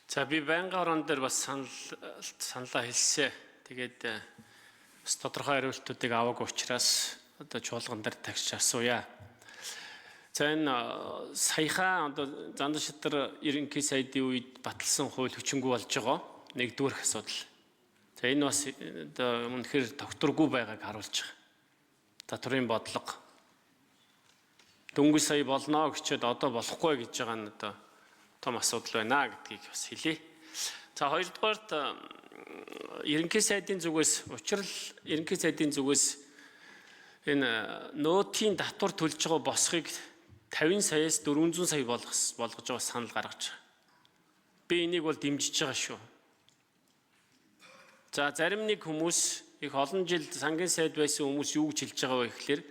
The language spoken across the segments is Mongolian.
За би байнгын орон дээр бас саналаа хэлсэн. Тэгээд бас тодорхой хариултуудыг аваагүй учраас одоо чуулган дээр тагч асууя. За энэ саяхан одоо Зандан шатар ерөнхий сайдын үед баталсан хууль хүчингүй болж байгаа нэгдүгээр асуудал. За энэ бас одоо үнэхээр тогтворгүй байгааг харуулж байгаа. Татврын бодлого дөнгөж сая болно гэчихэд одоо болохгүй гэж байгаа нь одоо том асуудал байна гэдгийг бас хэлье. За хоёрдугаарт ерөнхий сайдын зүгээс учрал ерөнхий сайдын зүгээс энэ нөөтийн татвар төлж байгаа босхийг 50 саяас 400 сая болгож байгаа санал гаргаж байгаа. Би энийг бол дэмжиж байгаа шүү. За зарим нэг хүмүүс их олон жил сангийн сайд байсан хүмүүс юу гэж хэлж байгаа вэ гэхээр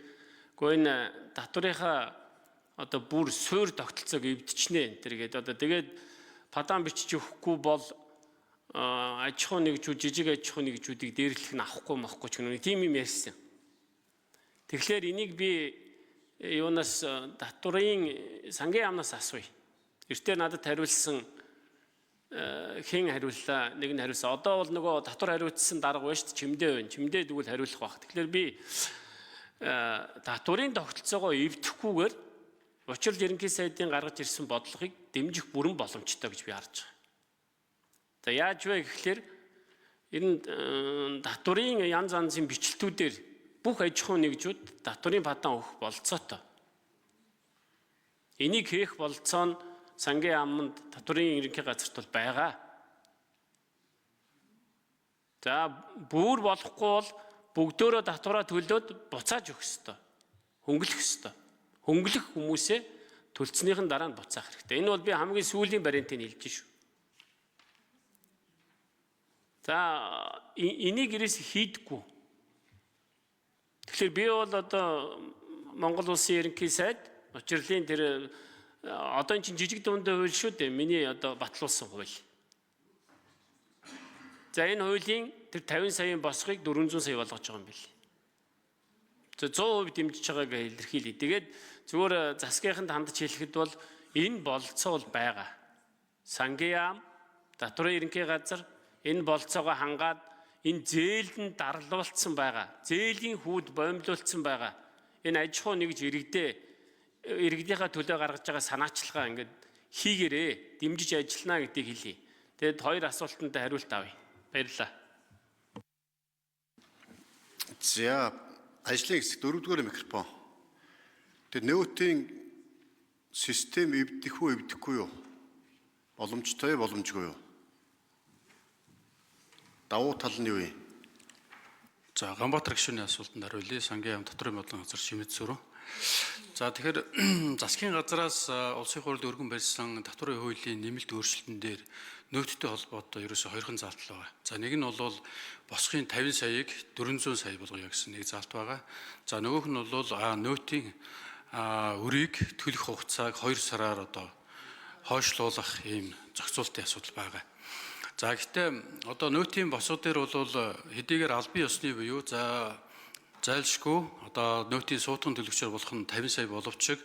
гэхдээ энэ татврынхаа одоо бүр суур тогтолцоог эвдчихнэ энэ төргээд одоо тэгээд падан бичиж өгөхгүй бол аж ахуй нэгжүүд жижиг аж ахуй нэгжүүдийг дээрлэх нь авахгүй ч гэнэ тийм юм ярьсан. Тэгэхээр энийг би юунаас татврын сангийн яамнаас асууя. Эртээ надад хариулсан хэн хариуллаа нэг нь хариулсан. Одоо бол нөгөө татвар хариуцсан дарга байна шүү дээ чимдээ байна. Чимдээ тэгвэл хариулах баг. Тэгэхээр би татврын тогтолцоогоо эвдэхгүйгээр учрал ерөнхий сайдын гаргаж ирсэн бодлогыг дэмжих бүрэн боломжтой гэж би харж байгаа. За яаж вэ гэхээр энэ татврын янз янзын бичлэгтүүдээр бүх аж ахуй нэгжүүд татврын падан өгөх болцоотой. Энийг хийх болцоо нь сангийн яамд татврын ерөнхий газарт бол байгаа. За бүр болохгүй бол бүгдөө татвараа төлөөд буцааж өгөх ёстой. Хөнгөлөх ёстой. Хөнгөлөх хүмүүсээ төлцснийхэн дараа нь буцаах хэрэгтэй. Энэ бол би хамгийн сүүлийн баримтыг хэлж шүү. За энийг ерөөс хийдэггүй. Тэгэхээр би бол одоо Монгол улсын ерөнхий сайд учрлын тэр одоо энэ чинь жижиг дундаа хууль шүү дээ. Миний одоо батлуулсан хууль. За энэ хуулийн тэр 50 саяын босхийг 400 сая болгож байгаа юм билий. За 100% дэмжиж байгааг илэрхийлье. Тэгээд зүгээр засгийнханд хандж хэлэхэд бол энэ болцоо бол байгаа. Сангийн яам, татврын ерөнхий газар энэ болцоогоо хангаад энэ зээлд нь дарлуулсан байгаа. Зээлийн хүүд боомлуулсан байгаа. Энэ аж ахуй нэгж иргэдийнхаа төлөө гаргаж байгаа санаачлагаа ингээд хийгээрээ дэмжиж ажиллана гэдгийг хэлье. Тэгээд хоёр асуултанд хариулт авъя. Баярлалаа. За ажлын хэсэг 4-р микрофон. Тэгээд нөөтийн систем эвдэх үү эвдэхгүй юу? Боломжтой боломжгүй юу? Давуу тал нь юу юм? За Ганбаатар гишүүний асуултанд хариулъя. Сангийн яам татврын бодлогын газар Шимэд сүрүү. За тэгэхээр засгийн газраас улсын хурлд өргөн барьсан татврын хуулийн нэмэлт өөрчлөлтөн дээр нөөцтэй холбоотой ерөөсө хоёрхан заалт байгаа. За нэг нь бол босхын 50 саяыг 400 сая болгоё гэсэн нэг заалт байгаа. За нөгөөх нь бол нөөтийн өрийг төлөх хугацааг 2 сараар одоо хойшлуулах ийм зохицуултын асуудал байгаа. За гэхдээ одоо нөөтийн босго дээр бол хэдийгээр албан ёсны буюу зайлшгүй одоо нөөтийн суутган төлөгчөөр болох нь 50 сая боловч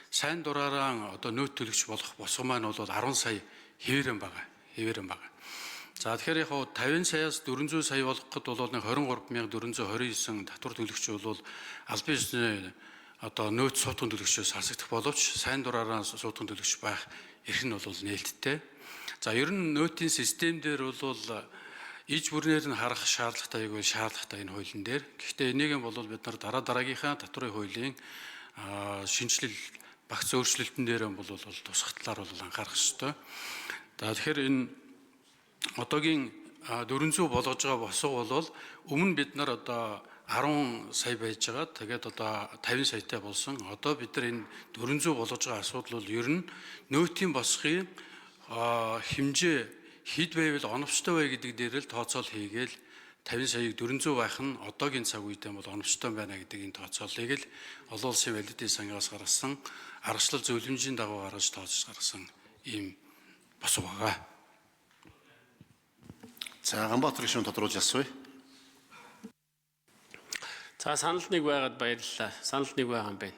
сайн дураараа одоо нөөт төлөгч болох босго маань бол 10 сая хэвээрэн байгаа. За тэгэхээр яг 50 саяас 400 сая болгоход бол 23429 татвар төлөгч бол албан ёсны одоо нөөц суутган төлөгчөөс хасагдах боловч сайн дураараа суутган төлөгч байх эрх нь бол нээлттэй. За ер нь нөөтийн систем дээр бол иж бүрнээр нь харах шаардлагатай энэ хуулийн дээр. Гэхдээ энийг бол бид нар дараагийнхаа татврын хуулийн шинжилэл багц өөрчлөлтөн дээр бол тусах талаар бол анхаарах ёстой. За тэгэхээр энэ одоогийн 400 болгож байгаа босго бол өмнө бид нар одоо 10 сая байж байгаа. Тэгээд одоо 50 саятай болсон. Одоо бид нар энэ 400 болгож байгаа асуудал бол ер нь нөөтийн босгын хэмжээ хэд байвал оновчтой вэ гэдэг дээр л тооцоол хийгээл 50 саяыг 400 байх нь одоогийн цаг үедээ бол оновчтой байна гэдэг энэ тооцоолыг л олон улсын валютын сангаас гаргасан аргачлал зөвлөмжийн дагуу гаргаж тооцож гаргасан ийм босго байгаа. За Ганбаатар гишүүн тодруулж асууя. За санал нэг байгаад баярлалаа. Санал нэг байгаа юм байна.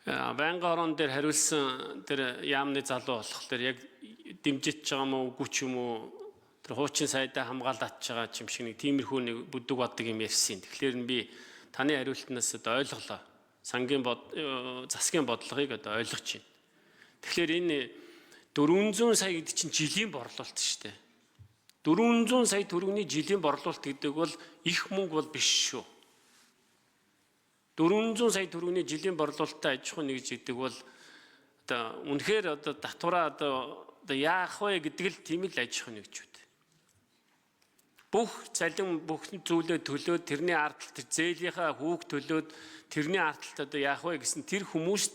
байнгын орон дээр хариулсан тэр яамны залуу болохоор яг дэмжиж байгаа юм уу, үгүй ч юм уу, тэр хуучин сайдаа хамгаалаад байгаа юм шиг нэг тиймэрхүү нэг бүдэг баддаг юм ярьсан. Тэгэхээр би таны хариултнаас одоо ойлголоо. Засгийн бодлогыг одоо ойлгож байна. Тэгэхээр энэ 400 сая гэдэг чинь жилийн борлуулалт шүү дээ. 400 сая төгрөгийн жилийн борлуулалт гэдэг бол их мөнгө бол биш шүү. 400 сая төгрөгийн жилийн борлуулалттай аж ахуй нэгж гэдэг бол одоо үнэхээр одоо татвараа одоо яах вэ гэдэг л тийм л аж ахуй нэгжүүд. Бүх цалин бүх зүйлээ төлөөд тэрний ардтал тэр зээлийнхаа хүүг төлөөд тэрний ардталд одоо яах вэ гэсэн тэр хүмүүст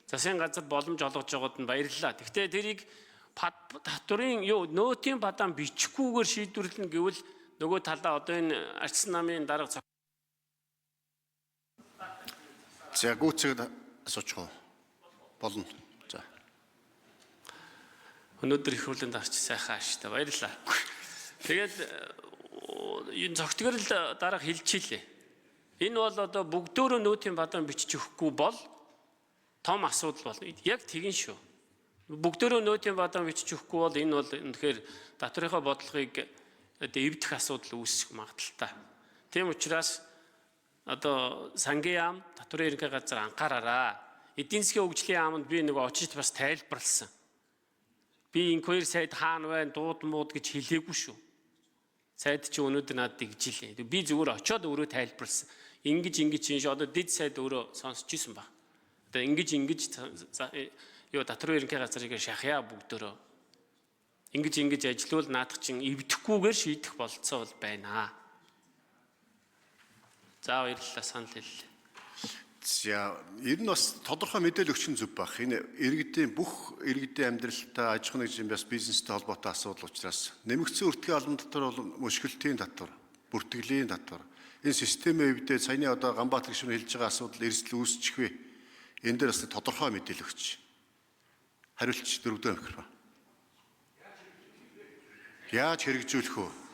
засгийн газар боломж олгож байгаад нь баярлалаа. Гэхдээ тэрийг татврын нөөтийн бадаан бичихгүйгээр шийдвэрлэнэ гэвэл нөгөө талаа одоо энэ арчсан намын дарга За гүйцэд асуучих уу? Болно. За. өнөөдөр их хурлын дарч сайхан ааштай баярлалаа. Тэгээд энэ зохицгоор л дарга хэлчихлээ. Энэ бол одоо бүгдөө нөөтийн бадаан бичиж өгөхгүй бол том асуудал болно. Яг тэгин шүү. Бүгдөө нөөтийн бадаан бичиж өгөхгүй бол энэ бол үнэхээр татврынхаа бодлогыг эвдэх асуудал үүсэх магадaltaй. Тийм учраас одоо сангийн яам татврын ерөнхий газар анхаараараа. Эдийн засгийн хөгжлийн яамд би нэг очиж бас тайлбарласан. Би инквайри сайд хаана байна, дууд мууд гэж хэлээгүй шүү. Сайд чи өнөөдөр надад игжилээ. Би зүгээр очиод өөрөө тайлбарласан. Ингэж чинь одоо дэд сайд өөрөө сонсч ирсэн ба. Одоо ингэж татврын ерөнхий газрыг шахъя бүгдөө. Ингэж ажилуул наадах чинь эвдэхгүйгээр шийдэх болцоо бол байна. За баярлалаа санал хэллээ. За ер нь бас тодорхой мэдээлэл өгч нь зөв байх. Энэ бүх иргэдийн амьдралтай аж ахуй нэгжийн бас бизнестэй холбоотой асуудал учраас нэмэгдсэн өртгийн албан татвар бол мушгилтын татвар, бүртгэлийн татвар. Энэ системээ эвдээ саяны одоо Ганбаатар гишүүн хэлж байгаа асуудал эрсдэл үүсчих вэ? Энэ дээр бас тодорхой мэдээлэл өгч. Хариулч 4-р микрофон. Яаж хэрэгжүүлэх вэ?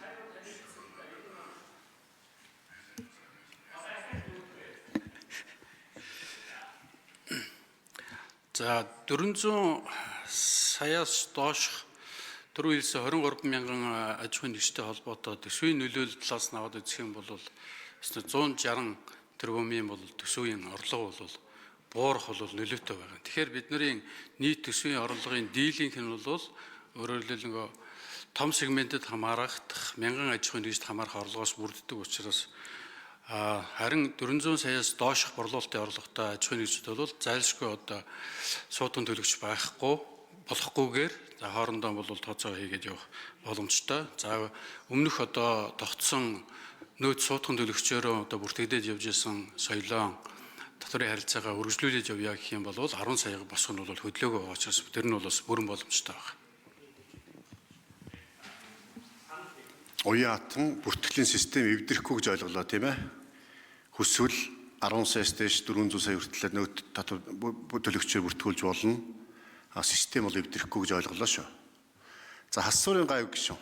За 400 саяас доош түрүү хэлсэн 23 мянган аж ахуйн нэгжтэй холбоотой төсвийн нөлөөлөл талаас нь аваад үзэх юм бол 160 тэрбумын бол төсвийн орлого бол буурах бол нөлөөтэй байгаа. Тэгэхээр бидний нийт төсвийн орлогын дийлийнх нь бол өөрөөр хэлбэл нөгөө том сегментэд хамаарах мянган аж ахуйн нэгжид хамаарах орлогоос бүрддэг учраас харин 400 саяас доошх борлуулалтын орлоготой аж ахуйн нэгжид бол зайлшгүй одоо суудган төлөгч болохгүйгээр хоорондоо бол тооцоо хийгээд явах боломжтой. За өмнөх одоо тогтсон нөөц суудган төлөгчөөрөө одоо бүртгэгдээд явж исэн соёлоо татврын харилцаагаа үргэлжлүүлээд явъя гэх юм бол 10 саяга босгох нь бол хөдлөөгөө байгаа учраас тэр нь бол бас бүрэн боломжтой байна. Уяатан бүртгэлийн систем эвдрэхгүй гэж ойлголоо тийм ээ. Хүсвэл 10 саяас дээш 400 сая хүртэл нөөц татвар төлөгчөөр бүртгүүлж болно. Систем бол эвдрэхгүй гэж ойлголоо шүү. За хас суурийн гайв гişүн.